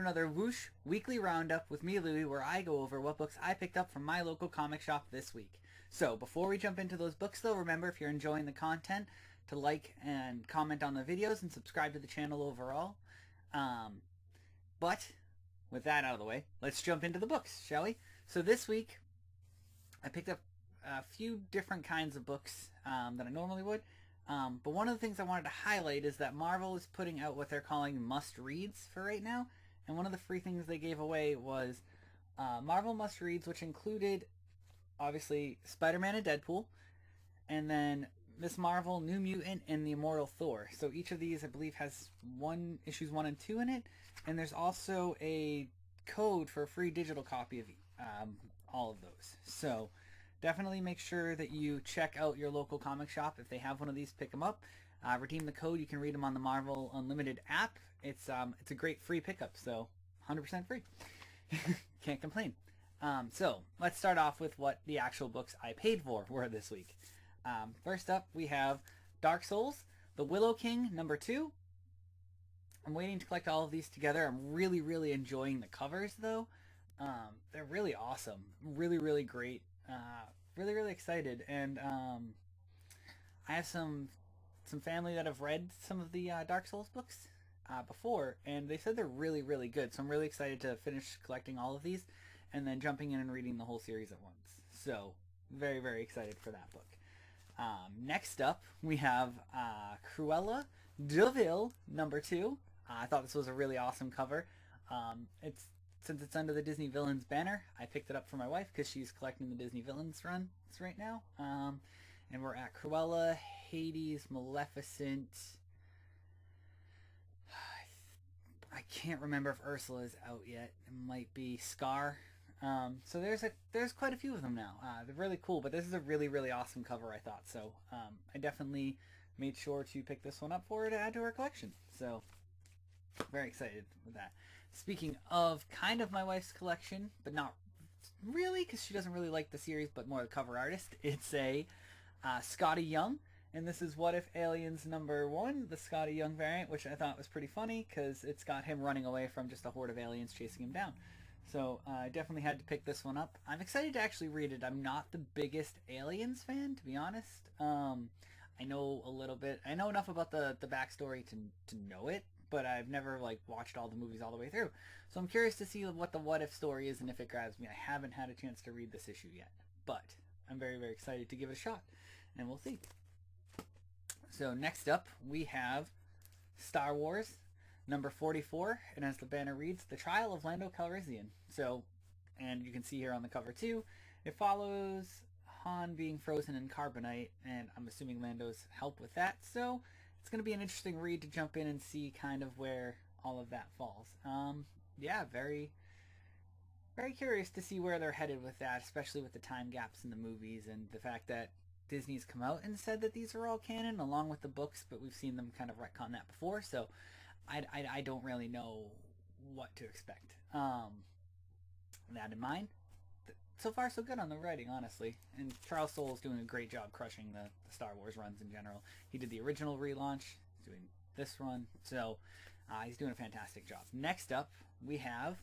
another Whoosh weekly roundup with me, Louie, where I go over what books I picked up from my local comic shop this week. So before we jump into those books though, remember if you're enjoying the content to like and comment on the videos and subscribe to the channel overall. But with that out of the way, let's jump into the books, shall we? So this week I picked up a few different kinds of books than I normally would. But one of the things I wanted to highlight is that Marvel is putting out what they're calling must-reads for right now. And one of the free things they gave away was Marvel must-reads, which included, obviously, Spider-Man and Deadpool, and then Ms.Marvel, New Mutant, and the Immortal Thor. So each of these, I believe, has issues 1 and 2 in it. And there's also a code for a free digital copy of all of those. So definitely make sure that you check out your local comic shop. If they have one of these, pick them up. Redeem the code. You can read them on the Marvel Unlimited app. It's a great free pickup, so 100% free. Can't complain. So let's start off with what the actual books I paid for were this week. First up, we have Dark Souls, The Willow King, #2. I'm waiting to collect all of these together. I'm really enjoying the covers, though. They're really awesome. Really great. Really excited, and I have some family that have read some of the Dark Souls books before, and they said they're really good. So I'm really excited to finish collecting all of these, and then jumping in and reading the whole series at once. So very excited for that book. Next up, we have Cruella de Vil #2. I thought this was a really awesome cover. Since it's under the Disney Villains banner, I picked it up for my wife because she's collecting the Disney Villains runs right now. And we're at Cruella, Hades, Maleficent. I can't remember if Ursula is out yet. It might be Scar. So there's quite a few of them now. They're really cool, but this is a really awesome cover, I thought. So I definitely made sure to pick this one up for her to add to her collection. So very excited with that. Speaking of kind of my wife's collection, but not really because she doesn't really like the series, but more the cover artist, it's a Scotty Young. And this is What If Aliens #1, the Scotty Young variant, which I thought was pretty funny because it's got him running away from just a horde of aliens chasing him down. So I definitely had to pick this one up. I'm excited to actually read it. I'm not the biggest Aliens fan, to be honest. I know a little bit. I know enough about the backstory to know it, but I've never watched all the movies all the way through. So I'm curious to see what the What If story is and if it grabs me. I haven't had a chance to read this issue yet, but I'm very excited to give it a shot, and we'll see. So next up, we have Star Wars #44, and as the banner reads, The Trial of Lando Calrissian. So, and you can see here on the cover too, it follows Han being frozen in carbonite, and I'm assuming Lando's help with that. So it's going to be an interesting read to jump in and see kind of where all of that falls. Yeah, very curious to see where they're headed with that, especially with the time gaps in the movies and the fact that Disney's come out and said that these are all canon along with the books, but we've seen them kind of retcon that before, so I don't really know what to expect. That in mind, so far so good on the writing, honestly. And Charles Soule's doing a great job crushing the Star Wars runs in general. He did the original relaunch, he's doing this run, so he's doing a fantastic job. Next up, we have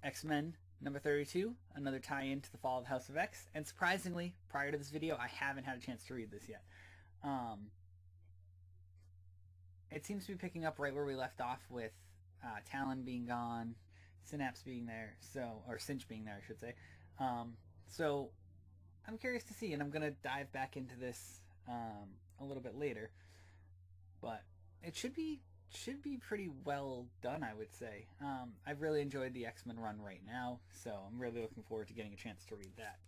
X-Men #32, another tie-in to the Fall of the House of X. And surprisingly, prior to this video, I haven't had a chance to read this yet. It seems to be picking up right where we left off with Talon being gone, Synapse being there, or Cinch being there, I should say. So I'm curious to see, and I'm gonna dive back into this a little bit later. But it should be pretty well done, I would say. I've really enjoyed the X-Men run right now, so I'm really looking forward to getting a chance to read that.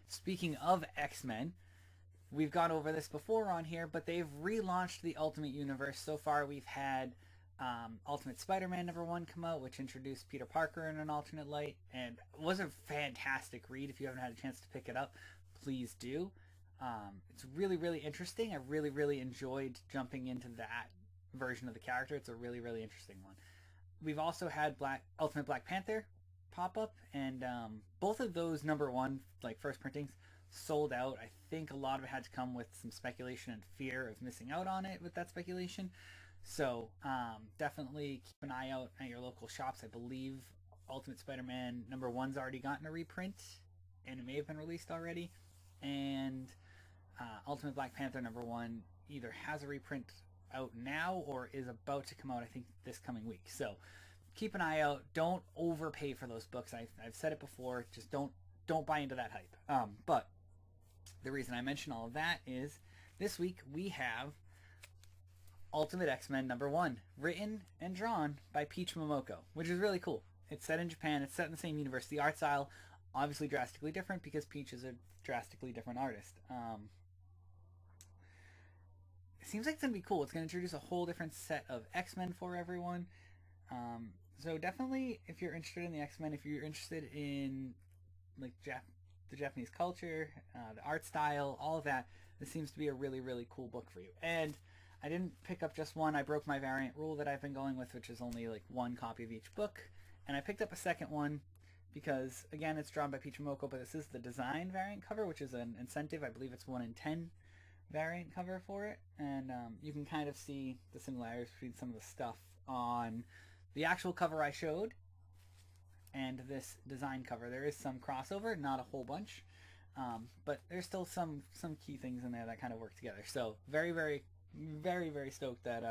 Speaking of X-Men, we've gone over this before on here, but they've relaunched the Ultimate Universe. So far we've had Ultimate Spider-Man #1 come out, which introduced Peter Parker in an alternate light, and it was a fantastic read. If you haven't had a chance to pick it up, please do. It's really interesting. I really enjoyed jumping into that version of the character. It's a really interesting one. We've also had Ultimate Black Panther pop up, and both of those #1 first printings sold out. I think a lot of it had to come with some speculation and fear of missing out on it with that speculation. So definitely keep an eye out at your local shops. I believe Ultimate Spider-Man #1's already gotten a reprint, and it may have been released already. And Ultimate Black Panther #1 either has a reprint out now or is about to come out, I think, this coming week. So keep an eye out. Don't overpay for those books. I've said it before. Just don't buy into that hype. But the reason I mention all of that is this week we have Ultimate X-Men #1, written and drawn by Peach Momoko, which is really cool. It's set in Japan. It's set in the same universe. The art style, obviously drastically different because Peach is a drastically different artist. It seems like it's going to be cool. It's going to introduce a whole different set of X-Men for everyone. So definitely, if you're interested in the X-Men, if you're interested in like the Japanese culture, the art style, all of that, this seems to be a really, really cool book for you. And I didn't pick up just one. I broke my variant rule that I've been going with, which is only like one copy of each book. And I picked up a second one because, again, it's drawn by Peach Momoko, but this is the design variant cover, which is an incentive. I believe it's 1 in 10 variant cover for it. And you can kind of see the similarities between some of the stuff on the actual cover I showed and this design cover. There is some crossover, not a whole bunch, but there's still some key things in there that kind of work together. So very, very, very, very stoked that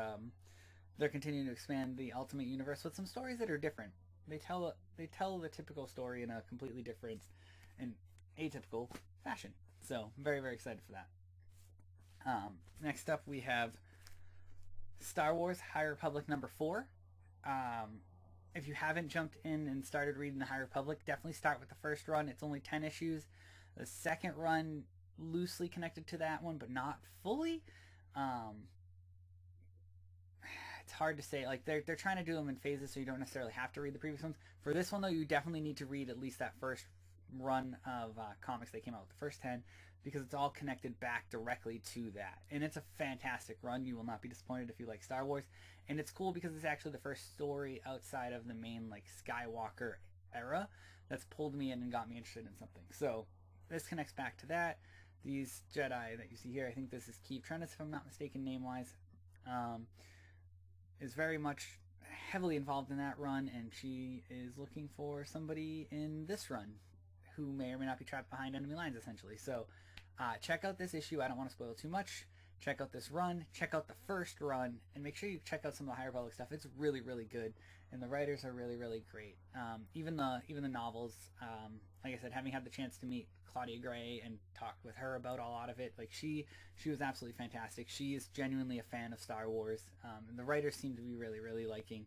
they're continuing to expand the Ultimate Universe with some stories that are different. They tell the typical story in a completely different and atypical fashion. So very, very excited for that. Next up we have Star Wars High Republic #4. If you haven't jumped in and started reading the High Republic, definitely start with the first run. It's only 10 issues. The second run loosely connected to that one, but not fully. It's hard to say. Like they're trying to do them in phases, so you don't necessarily have to read the previous ones. For this one, though, you definitely need to read at least that first run of comics they came out with, the first 10, because it's all connected back directly to that. And it's a fantastic run. You will not be disappointed if you like Star Wars. And it's cool because it's actually the first story outside of the main like Skywalker era that's pulled me in and got me interested in something. So this connects back to that. These Jedi that you see here, I think this is Keith Trennis, if I'm not mistaken, name-wise, is very much heavily involved in that run, and she is looking for somebody in this run who may or may not be trapped behind enemy lines, essentially. So check out this issue. I don't want to spoil too much. Check out this run. Check out the first run, and make sure you check out some of the High Republic stuff. It's really, really good, and the writers are really, really great. Even the novels. Like I said, having had the chance to meet Claudia Gray and talk with her about a lot of it, like she was absolutely fantastic. She is genuinely a fan of Star Wars, and the writers seem to be really, really liking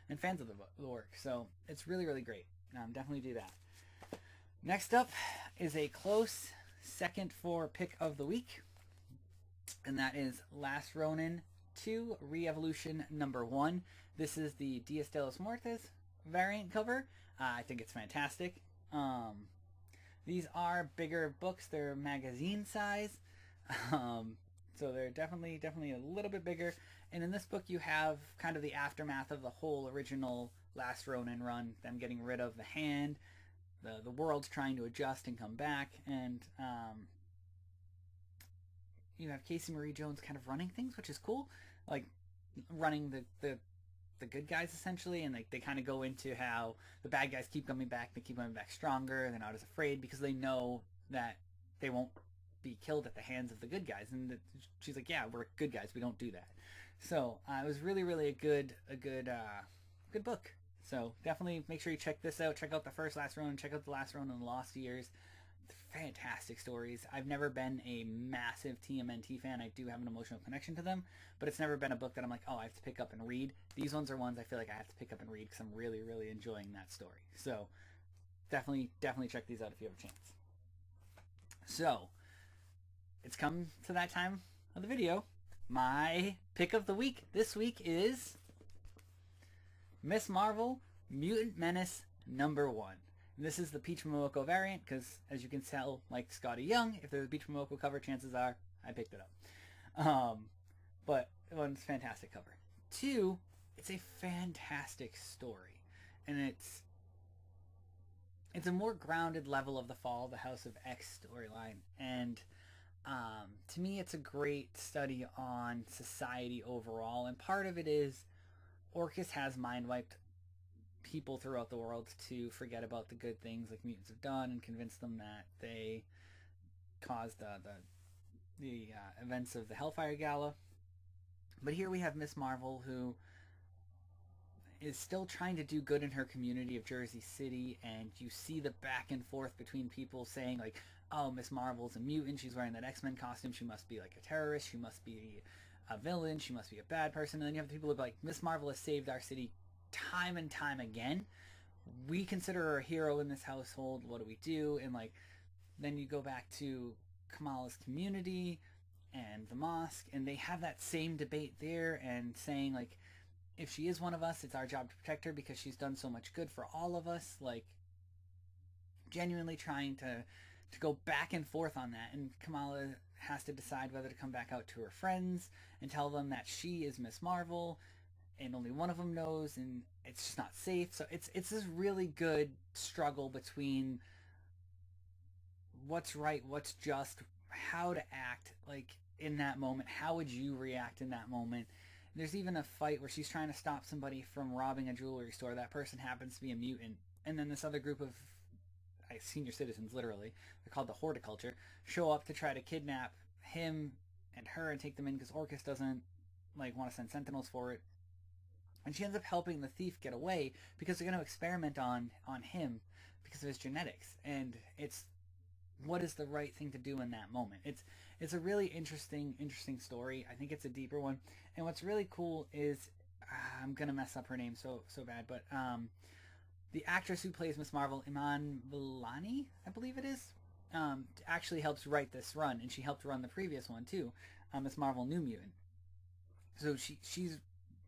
and fans of the work. So it's really, really great. Definitely do that. Next up is a close second for pick of the week, and that is Last Ronin 2 Re-Evolution #1. This is the Dias de los Muertos variant cover. I think it's fantastic. These are bigger books. They're magazine size, so they're definitely a little bit bigger. And in this book you have kind of the aftermath of the whole original Last Ronin run, them getting rid of the hand, the world's trying to adjust and come back, and you have Casey Marie Jones kind of running things, which is cool, like running the good guys essentially, and they kind of go into how the bad guys keep coming back. They keep coming back stronger. They're not as afraid because they know that they won't be killed at the hands of the good guys. And she's like, yeah, we're good guys. We don't do that. So it was really, really a good book. So definitely make sure you check this out. Check out the first Last Ronin. Check out the Last Ronin and the Lost Years. Fantastic stories. I've never been a massive TMNT fan. I do have an emotional connection to them, but it's never been a book that I'm like, oh, I have to pick up and read. These ones are ones I feel like I have to pick up and read because I'm really, really enjoying that story. So definitely check these out if you have a chance. So it's come to that time of the video. My pick of the week this week is Ms.Marvel Mutant Menace #1. This is the Peach Momoko variant because, as you can tell, like Scotty Young, if there's a Peach Momoko cover, chances are I picked it up. But one's fantastic cover. 2, it's a fantastic story, and it's a more grounded level of the Fall of the House of X storyline, and To me, it's a great study on society overall, and part of it is Orcus has mind wiped people throughout the world to forget about the good things like mutants have done and convince them that they caused the events of the Hellfire Gala. But here we have Miss Marvel, who is still trying to do good in her community of Jersey City, and you see the back and forth between people saying like, oh, Miss Marvel's a mutant, she's wearing that X-Men costume, she must be like a terrorist, she must be a villain, she must be a bad person. And then you have the people who are like, Miss Marvel has saved our city time and time again. We consider her a hero in this household. What do we do? And like, then you go back to Kamala's community and the mosque, and they have that same debate there and saying like, if she is one of us, it's our job to protect her because she's done so much good for all of us. Like, genuinely trying to go back and forth on that. And Kamala has to decide whether to come back out to her friends and tell them that she is Miss Marvel and only one of them knows, and it's just not safe. So it's this really good struggle between what's right, what's just, how to act like in that moment. How would you react in that moment? There's even a fight where she's trying to stop somebody from robbing a jewelry store. That person happens to be a mutant, and then this other group of senior citizens, literally, they're called the Horticulture, show up to try to kidnap him and her and take them in because Orcus doesn't like want to send sentinels for it. And she ends up helping the thief get away because they're going to experiment on him because of his genetics. And it's, what is the right thing to do in that moment? It's a really interesting story. I think it's a deeper one. And what's really cool is, I'm going to mess up her name so bad, but the actress who plays Ms. Marvel, Iman Vellani, I believe it is, actually helps write this run, and she helped run the previous one too, Ms. Marvel New Mutant. So she's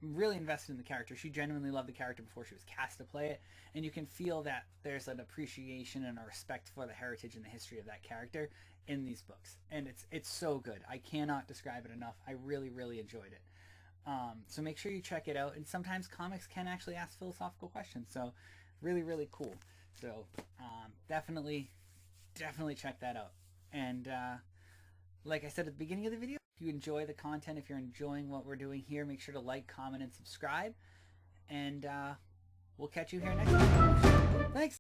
really invested in the character. She genuinely loved the character before she was cast to play it, and you can feel that there's an appreciation and a respect for the heritage and the history of that character in these books, and it's so good. I cannot describe it enough. I really enjoyed it. So make sure you check it out, and sometimes comics can actually ask philosophical questions, so really cool. So definitely check that out. And like I said at the beginning of the video, if you enjoy the content, if you're enjoying what we're doing here, make sure to like, comment, and subscribe. And we'll catch you here next time. Thanks!